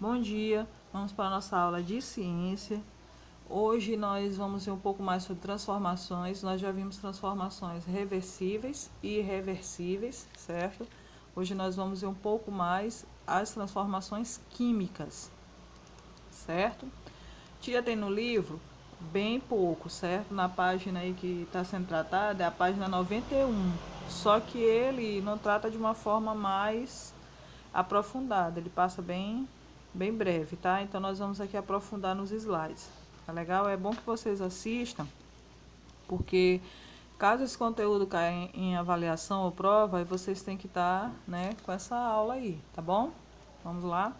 Bom dia, vamos para a nossa aula de ciência. Hoje nós vamos ver um pouco mais sobre transformações. Nós já vimos transformações reversíveis e irreversíveis, certo? Hoje nós vamos ver um pouco mais as transformações químicas, certo? Tia tem no livro bem pouco, certo? Na página aí que está sendo tratada é a página 91. Só que ele não trata de uma forma mais aprofundada, ele passa bem breve, tá? Então nós vamos aqui aprofundar nos slides, tá legal? É bom que vocês assistam, porque caso esse conteúdo caia em avaliação ou prova, aí vocês têm que estar, né, com essa aula aí, tá bom? Vamos lá.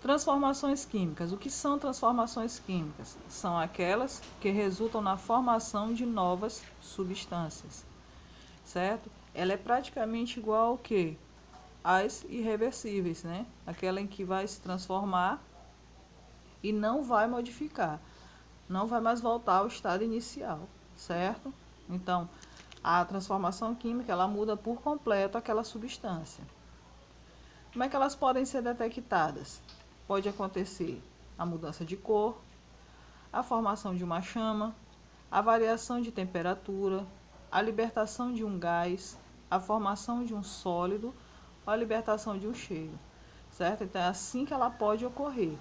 Transformações químicas. O que são transformações químicas? São aquelas que resultam na formação de novas substâncias, certo? Ela é praticamente igual ao quê? As irreversíveis, né? Aquela em que vai se transformar e não vai modificar, não vai mais voltar ao estado inicial, certo? Então, a transformação química, ela muda por completo aquela substância. Como é que elas podem ser detectadas? Pode acontecer a mudança de cor, a formação de uma chama, a variação de temperatura, a libertação de um gás, a formação de um sólido ou a libertação de um cheiro, certo? Então é assim que ela pode ocorrer,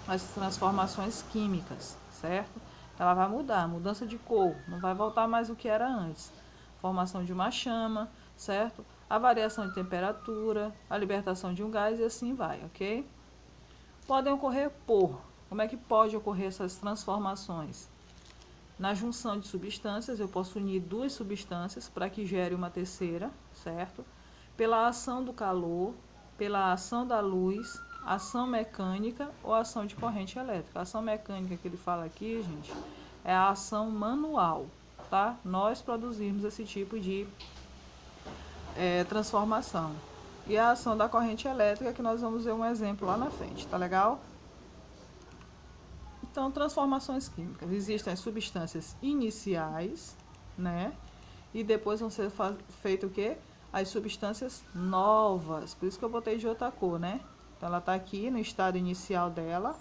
as transformações químicas, certo? Ela vai mudar, mudança de cor, não vai voltar mais o que era antes. Formação de uma chama, certo? A variação de temperatura, a libertação de um gás e assim vai, ok? Podem ocorrer como é que pode ocorrer essas transformações? Na junção de substâncias, eu posso unir duas substâncias para que gere uma terceira, certo? Pela ação do calor, pela ação da luz, ação mecânica ou ação de corrente elétrica. A ação mecânica que ele fala aqui, gente, é a ação manual, tá? Nós produzimos esse tipo de transformação. E a ação da corrente elétrica, que nós vamos ver um exemplo lá na frente, tá legal? Então, transformações químicas. Existem as substâncias iniciais, né? E depois vão ser feitas o quê? As substâncias novas. Por isso que eu botei de outra cor, né? Então, ela está aqui no estado inicial dela.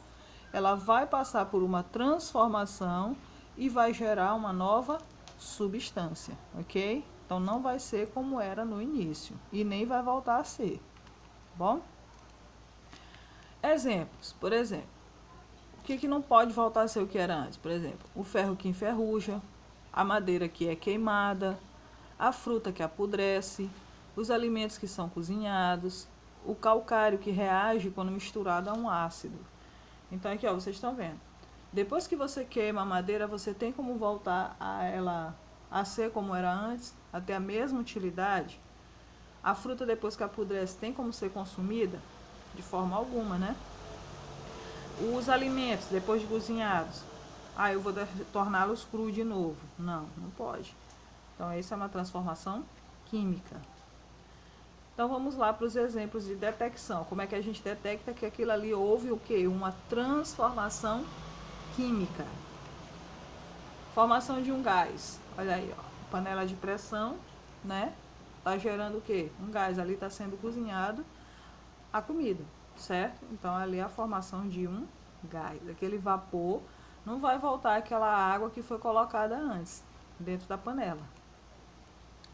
Ela vai passar por uma transformação e vai gerar uma nova substância, ok? Então, não vai ser como era no início e nem vai voltar a ser, tá bom? Exemplos, por exemplo. O que não pode voltar a ser o que era antes? Por exemplo, o ferro que enferruja, a madeira que é queimada, a fruta que apodrece, os alimentos que são cozinhados, o calcário que reage quando misturado a um ácido. Então aqui, ó, vocês estão vendo. Depois que você queima a madeira, você tem como voltar a ela a ser como era antes, a ter a mesma utilidade? A fruta, depois que apodrece, tem como ser consumida? De forma alguma, né? Os alimentos, depois de cozinhados, eu vou torná-los crus de novo. Não, não pode. Então, essa é uma transformação química. Então, vamos lá para os exemplos de detecção. Como é que a gente detecta que aquilo ali houve o quê? Uma transformação química. Formação de um gás. Olha aí, ó, panela de pressão, né? Tá gerando o quê? Um gás. Ali está sendo cozinhado a comida, certo? Então, ali é a formação de um gás. Aquele vapor não vai voltar àquela água que foi colocada antes, dentro da panela.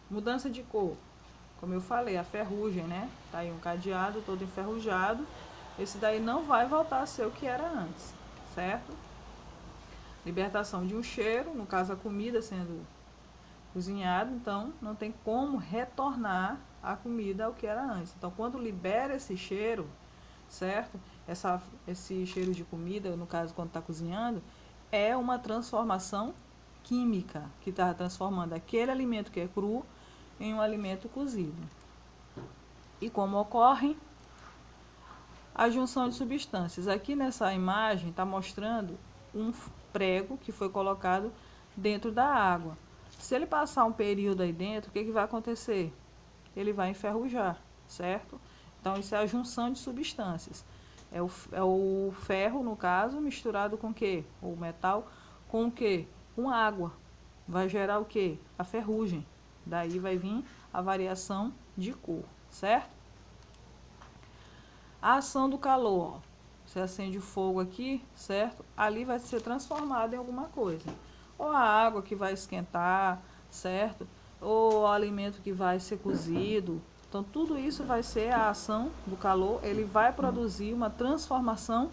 Mudança de cor. Como eu falei, a ferrugem, né? Tá aí um cadeado todo enferrujado. Esse daí não vai voltar a ser o que era antes, certo? Libertação de um cheiro, no caso a comida sendo cozinhada, então não tem como retornar a comida ao que era antes. Então, quando libera esse cheiro, certo? Esse cheiro de comida, no caso quando está cozinhando, é uma transformação química, que está transformando aquele alimento que é cru em um alimento cozido. E como ocorre? A junção de substâncias. Aqui nessa imagem está mostrando um prego que foi colocado dentro da água. Se ele passar um período aí dentro, o que vai acontecer? Ele vai enferrujar, certo? Então, isso é a junção de substâncias. É o ferro, no caso, misturado com o quê? O metal com o quê? Com água. Vai gerar o quê? A ferrugem. Daí vai vir a variação de cor, certo? A ação do calor, ó. Você acende o fogo aqui, certo? Ali vai ser transformado em alguma coisa. Ou a água que vai esquentar, certo? Ou o alimento que vai ser cozido. Então, tudo isso vai ser a ação do calor. Ele vai produzir uma transformação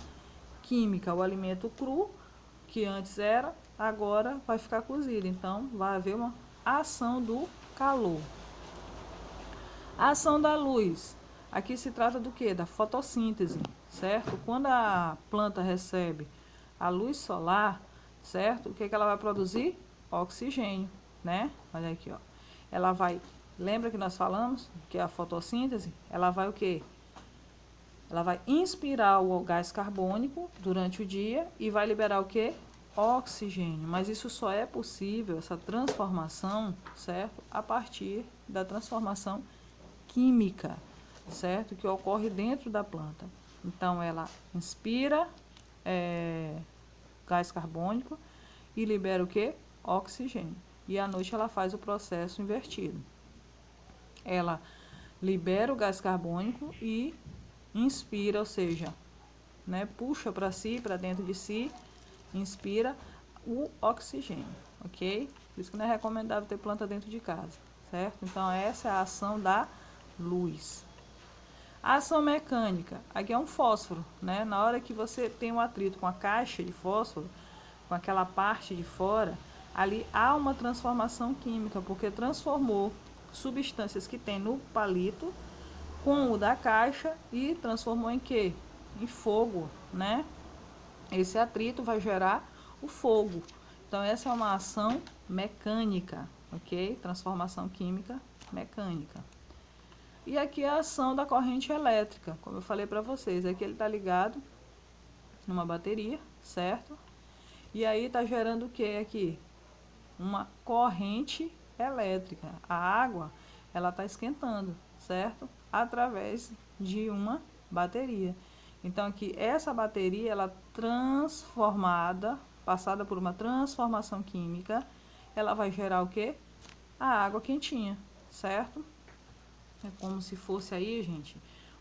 química. O alimento cru, que antes era, agora vai ficar cozido. Então, vai haver uma ação do calor. A ação da luz. Aqui se trata do que? Da fotossíntese, certo? Quando a planta recebe a luz solar, certo? O que ela vai produzir? Oxigênio, né? Olha aqui, ó. Ela vai, lembra que nós falamos que a fotossíntese, ela vai o quê? Ela vai inspirar o gás carbônico durante o dia e vai liberar o quê? Oxigênio. Mas isso só é possível, essa transformação, certo? A partir da transformação química, certo? Que ocorre dentro da planta. Então, ela inspira gás carbônico e libera o que? Oxigênio. E à noite ela faz o processo invertido. Ela libera o gás carbônico e inspira, ou seja, né, puxa para si, para dentro de si, inspira o oxigênio, ok? Por isso que não é recomendável ter planta dentro de casa, certo? Então, essa é a ação da luz. A ação mecânica, aqui é um fósforo, né? Na hora que você tem um atrito com a caixa de fósforo, com aquela parte de fora, ali há uma transformação química, porque transformou substâncias que tem no palito com o da caixa e transformou em quê? Em fogo, né? Esse atrito vai gerar o fogo. Então, essa é uma ação mecânica, ok? Transformação química mecânica. E aqui é a ação da corrente elétrica, como eu falei para vocês. Aqui ele está ligado numa bateria, certo? E aí está gerando o que aqui? Uma corrente elétrica. A água, ela está esquentando, certo? Através de uma bateria. Então, aqui, essa bateria, ela transformada, passada por uma transformação química, ela vai gerar o que? A água quentinha, certo? É como se fosse aí, gente,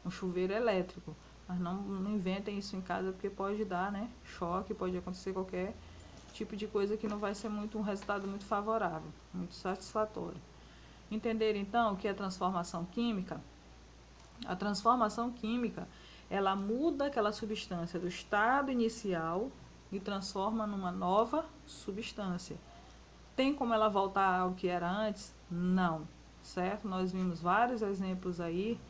um chuveiro elétrico. Mas não inventem isso em casa, porque pode dar, né, choque, pode acontecer qualquer tipo de coisa que não vai ser um resultado muito favorável, muito satisfatório. Entenderam, então, o que é transformação química? A transformação química, ela muda aquela substância do estado inicial e transforma numa nova substância. Tem como ela voltar ao que era antes? Não, certo? Nós vimos vários exemplos aí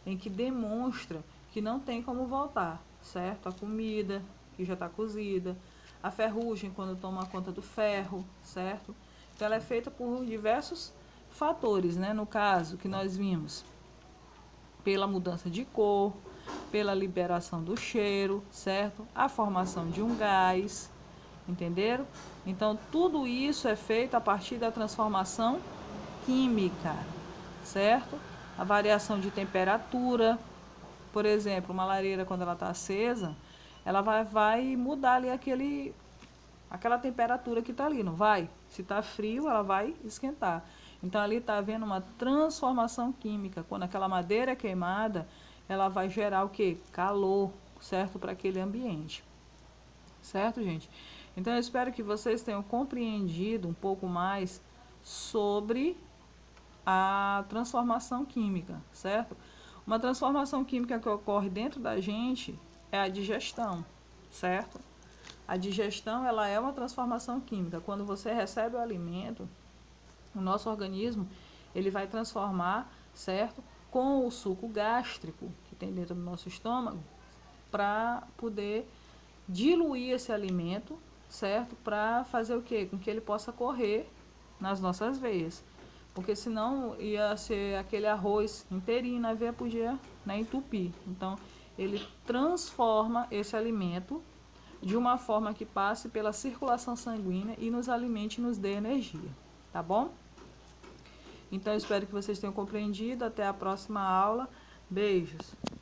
em que demonstra que não tem como voltar, certo? A comida que já está cozida, a ferrugem quando toma conta do ferro, certo? Então, ela é feita por diversos fatores, né? No caso que nós vimos, pela mudança de cor, pela liberação do cheiro, certo? A formação de um gás, entenderam? Então, tudo isso é feito a partir da transformação química, certo? A variação de temperatura, por exemplo, uma lareira quando ela está acesa, ela vai mudar ali aquela temperatura que está ali, não vai? Se está frio, ela vai esquentar. Então, ali está havendo uma transformação química. Quando aquela madeira é queimada, ela vai gerar o quê? Calor, certo? Para aquele ambiente. Certo, gente? Então, eu espero que vocês tenham compreendido um pouco mais sobre a transformação química, certo? Uma transformação química que ocorre dentro da gente é a digestão, certo? A digestão, ela é uma transformação química. Quando você recebe o alimento, o nosso organismo, ele vai transformar, certo? Com o suco gástrico que tem dentro do nosso estômago, para poder diluir esse alimento, certo? Para fazer o quê? Com que ele possa correr nas nossas veias. Porque senão ia ser aquele arroz inteirinho na veia, podia, né, entupir. Então, ele transforma esse alimento de uma forma que passe pela circulação sanguínea e nos alimente e nos dê energia, tá bom? Então, eu espero que vocês tenham compreendido. Até a próxima aula. Beijos!